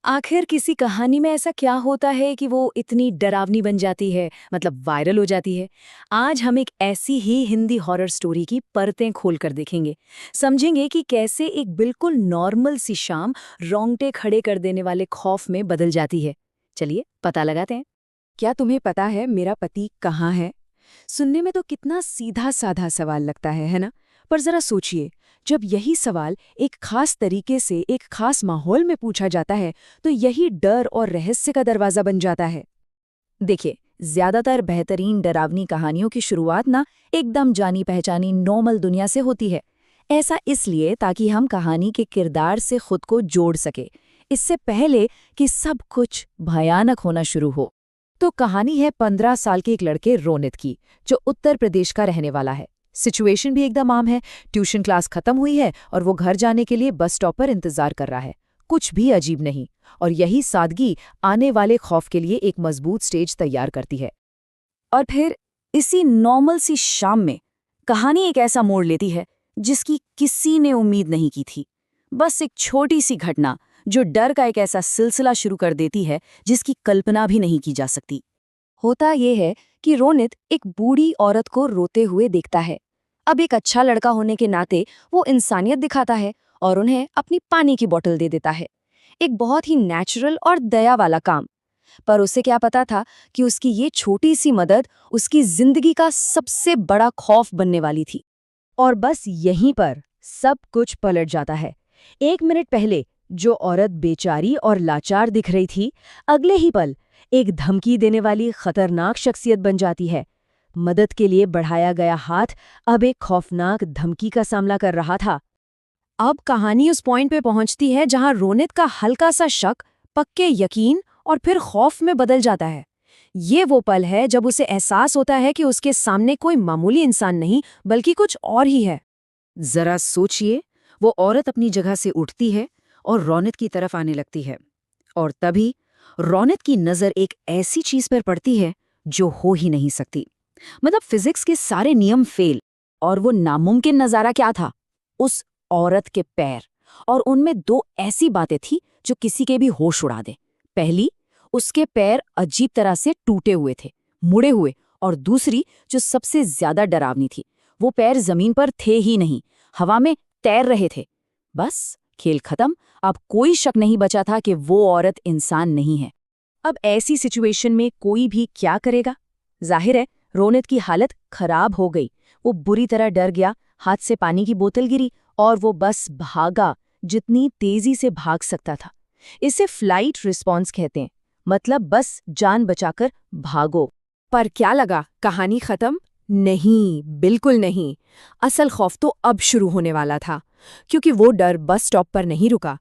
आखिर किसी कहानी में ऐसा क्या होता है कि वो इतनी डरावनी बन जाती है, मतलब वायरल हो जाती है। आज हम एक ऐसी ही हिंदी हॉरर स्टोरी की परतें खोलकर देखेंगे। समझेंगे कि कैसे एक बिल्कुल नॉर्मल सी शाम रोंगटे खड़े कर देने वाले खौफ में बदल जाती है। चलिए पता लगाते हैं। क्या तुम्हें पता है मेरा पति कहाँ है? सुनने में तो कितना सीधा साधा सवाल लगता है ना? पर जरा सोचिए, जब यही सवाल एक खास तरीके से एक खास माहौल में पूछा जाता है तो यही डर और रहस्य का दरवाजा बन जाता है। देखिए, ज्यादातर बेहतरीन डरावनी कहानियों की शुरुआत ना एकदम जानी पहचानी नॉर्मल दुनिया से होती है। ऐसा इसलिए ताकि हम कहानी के किरदार से खुद को जोड़ सके, इससे पहले कि सब कुछ भयानक होना शुरू हो। तो कहानी है 15 साल के एक लड़के रोनित की, जो उत्तर प्रदेश का रहने वाला है। सिचुएशन भी एकदम आम है। ट्यूशन क्लास खत्म हुई है और वो घर जाने के लिए बस स्टॉप पर इंतजार कर रहा है। कुछ भी अजीब नहीं, और यही सादगी आने वाले खौफ के लिए एक मजबूत स्टेज तैयार करती है। और फिर इसी नॉर्मल सी शाम में कहानी एक ऐसा मोड़ लेती है जिसकी किसी ने उम्मीद नहीं की थी। बस एक छोटी सी घटना जो डर का एक ऐसा सिलसिला शुरू कर देती है जिसकी कल्पना भी नहीं की जा सकती। होता यह है कि रोनित एक बूढ़ी औरत को रोते हुए देखता है। अब एक अच्छा लड़का होने के नाते वो इंसानियत दिखाता है और उन्हें अपनी पानी की बोतल दे देता है। एक बहुत ही नेचुरल और दया वाला काम। पर उसे क्या पता था कि उसकी ये छोटी सी मदद उसकी जिंदगी का सबसे बड़ा खौफ बनने वाली थी। और बस यहीं पर सब कुछ पलट जाता है। 1 मिनट पहले जो औरत बेचारी और लाचार दिख रही थी, अगले ही पल एक धमकी देने वाली खतरनाक शख्सियत बन जाती है। मदद के लिए बढ़ाया गया हाथ अब एक खौफनाक धमकी का सामना कर रहा था। अब कहानी उस पॉइंट पे पहुंचती है जहां रोनित का हल्का सा शक पक्के यकीन और फिर खौफ में बदल जाता है। ये वो पल है जब उसे एहसास होता है कि उसके सामने कोई मामूली इंसान नहीं बल्कि कुछ और ही है। जरा सोचिए, वो औरत अपनी जगह से उठती है और रोनित की तरफ आने लगती है। और तभी रोनित की नजर एक ऐसी चीज पर पड़ती है जो हो ही नहीं सकती। मतलब फिजिक्स के सारे नियम फेल। और वो नामुमकिन नजारा क्या था? उस औरत के पैर। और उनमें दो ऐसी बातें थी जो किसी के भी होश उड़ा दे। पहली, उसके पैर अजीब तरह से टूटे हुए थे, मुड़े हुए। और दूसरी, जो सबसे ज्यादा डरावनी थी, वो पैर जमीन पर थे ही नहीं, हवा में तैर रहे थे। बस खेल खत्म। अब कोई शक नहीं बचा था कि वो औरत इंसान नहीं है। अब ऐसी सिचुएशन में कोई भी क्या करेगा? जाहिर है रोनित की हालत खराब हो गई। वो बुरी तरह डर गया, हाथ से पानी की बोतल गिरी और वो बस भागा, जितनी तेजी से भाग सकता था। इसे फ्लाइट रिस्पॉन्स कहते हैं, मतलब बस जान बचाकर भागो। पर क्या लगा कहानी खत्म? नहीं, बिल्कुल नहीं। असल खौफ तो अब शुरू होने वाला था, क्योंकि वो डर बस स्टॉप पर नहीं रुका।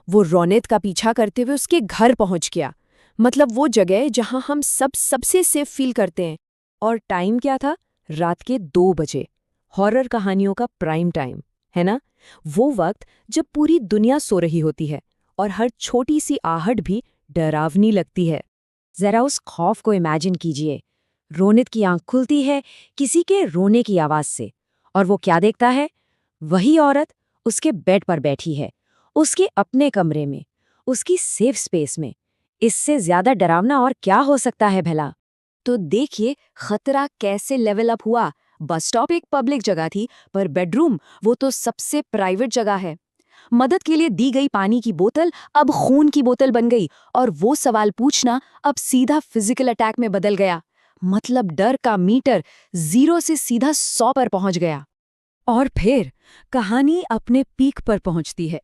वो रोनित का पीछा करते हुए उसके घर पहुंच गया। मतलब वो जगह जहां हम सबसे सेफ फील करते हैं। और टाइम क्या था? रात के 2 बजे। हॉरर कहानियों का प्राइम टाइम, है ना? वो वक्त जब पूरी दुनिया सो रही होती है और हर छोटी सी आहट भी डरावनी लगती है। जरा उस खौफ को इमेजिन कीजिए। रोनित की आंख खुलती है किसी के रोने की आवाज से, और वो क्या देखता है? वही औरत उसके बेड पर बैठी है, उसके अपने कमरे में, उसकी सेफ स्पेस में। इससे ज्यादा डरावना और क्या हो सकता है भला? तो देखिए खतरा कैसे लेवल अप हुआ। बस स्टॉप एक पब्लिक जगह थी, पर बेडरूम वो तो सबसे प्राइवेट जगह है। मदद के लिए दी गई पानी की बोतल अब खून की बोतल बन गई, और वो सवाल पूछना अब सीधा फिजिकल अटैक में बदल गया। मतलब डर का मीटर 0 से सीधा 100 पर पहुंच गया। और फिर कहानी अपने पीक पर पहुंचती है।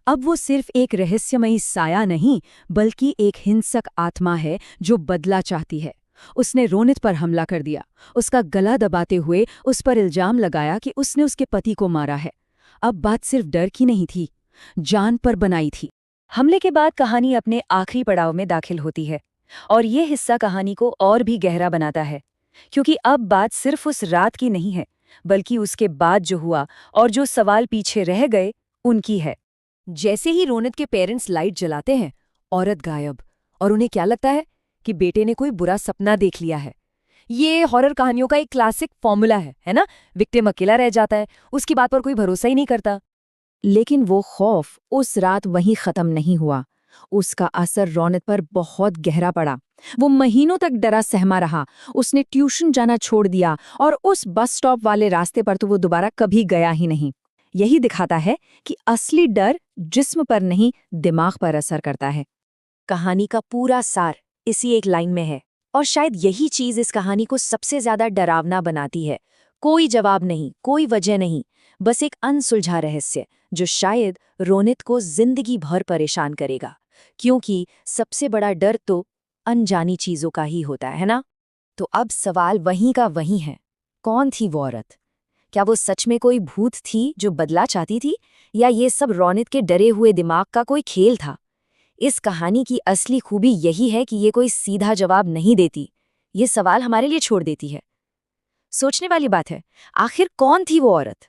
अब वो सिर्फ एक रहस्यमयी साया नहीं, बल्कि एक हिंसक आत्मा है जो बदला चाहती है। उसने रोनित पर हमला कर दिया, उसका गला दबाते हुए उस पर इल्जाम लगाया कि उसने उसके पति को मारा है। अब बात सिर्फ डर की नहीं थी, जान पर बनाई थी। हमले के बाद कहानी अपने आखिरी पड़ाव में दाखिल होती है, और ये हिस्सा कहानी को और भी गहरा बनाता है, क्योंकि अब बात सिर्फ उस रात की नहीं है, बल्कि उसके बाद जो हुआ और जो सवाल पीछे रह गए उनकी है। जैसे ही रोनित के पेरेंट्स लाइट जलाते हैं, औरत गायब, और उन्हें क्या लगता है कि बेटे ने कोई बुरा सपना देख लिया है। ये हॉरर कहानियों का एक क्लासिक फॉर्मूला है ना? विक्टिम अकेला रह जाता है, उसकी बात पर कोई भरोसा ही नहीं करता। लेकिन वो खौफ उस रात वहीं खत्म नहीं हुआ। उसका असर रौनक पर बहुत गहरा पड़ा। वो महीनों तक डरा सहमा रहा। उसने ट्यूशन जाना छोड़ दिया और उस बस स्टॉप वाले रास्ते पर तो वो दोबारा कभी गया ही नहीं। यही दिखाता है कि असली डर जिस्म पर नहीं, दिमाग पर असर करता है। कहानी का पूरा सार इसी एक लाइन में है, और शायद यही चीज इस कहानी को सबसे ज्यादा डरावना बनाती है। कोई जवाब नहीं, कोई वजह नहीं, बस एक अनसुलझा रहस्य जो शायद रोनित को जिंदगी भर परेशान करेगा, क्योंकि सबसे बड़ा डर तो अनजानी चीजों का ही होता है ना। तो अब सवाल वहीं का वहीं है, कौन थी वो औरत? क्या वो सच में कोई भूत थी जो बदला चाहती थी, या ये सब रौनित के डरे हुए दिमाग का कोई खेल था? इस कहानी की असली खूबी यही है कि ये कोई सीधा जवाब नहीं देती, ये सवाल हमारे लिए छोड़ देती है। सोचने वाली बात है, आखिर कौन थी वो औरत?